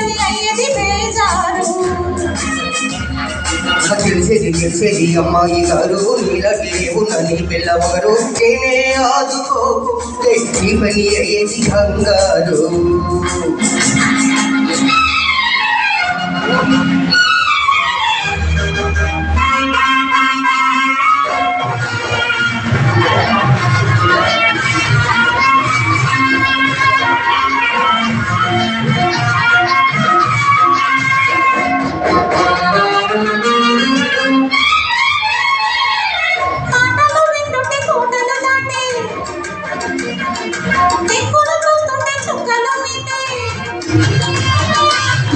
పని అయ్యేది బేజారు. తెలిసేది అమ్మాయి గారు నీలాంటి లేవునని పిల్లవారు నేనే ఆదుకోకుంటే నీ పని అయ్యేది కంగారు.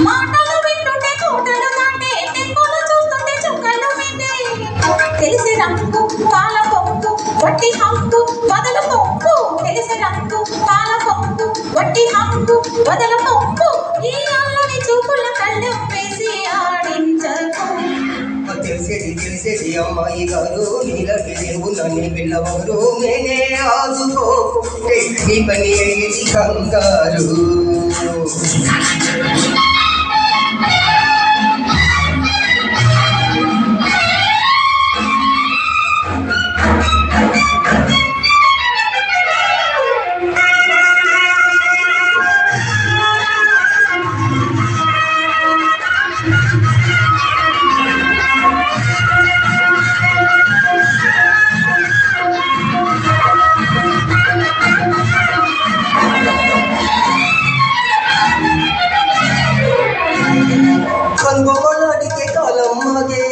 మాటలు వింటుంటే కోటలు దాటే టెంకులు చూస్తుంటే చుక్కలు మీటే తెలిసి రంగు పాల పొంగు వట్టి హంగు వదల పొంగు తెలిసి రంగు పాల పొంగు వట్టి హంగు వదల పొంగు ఈ అల్లుని చూపుల కళ్ళు వేసి ఆడించకు. తెలిసేది అమ్మాయి గారు నీలాంటి లేవునని పిల్లవారు నేనే ఆదుకోకుంటే నీ పని అయ్యేది కంగారు. కనుగొమలాడితే కాలం మాగే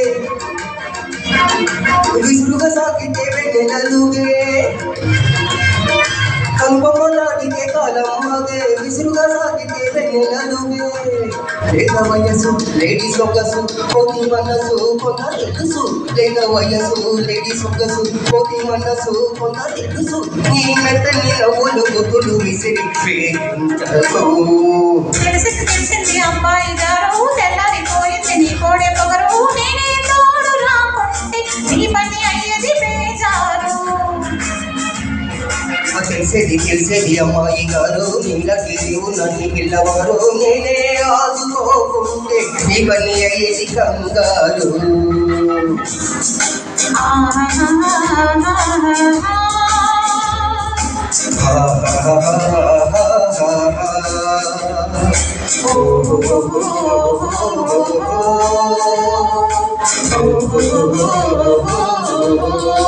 విసురుగా సాగితే వెన్నెలలుగే. కనుగొమలాడితే కాలం మాగే విసురుగా సాగితే వెన్నెలలుగే. లేక వయసు లేడీ సొగసు కోతి మనసు కొంత తెలుసు. లేక వయసు లేడీ సొగసు కోతి మనసు కొంత తెలుసు. నీ మెత్తని నవ్వులు గుర్తులు విసిరి ప్రేమించకు. తెలిసింది అమ్మాయి గారు తెల్లారిపోయింది నీ కోడే పొగరు నేనే తోడు రాకుంటే నీ పని అయ్యేది బేజారు. తెలిసేది అమ్మాయి గారు నీలాంటి లేవునని పిల్లవారు నేనే ఆదుకోకుంటే నీ పని అయ్యేది కంగారు. Oh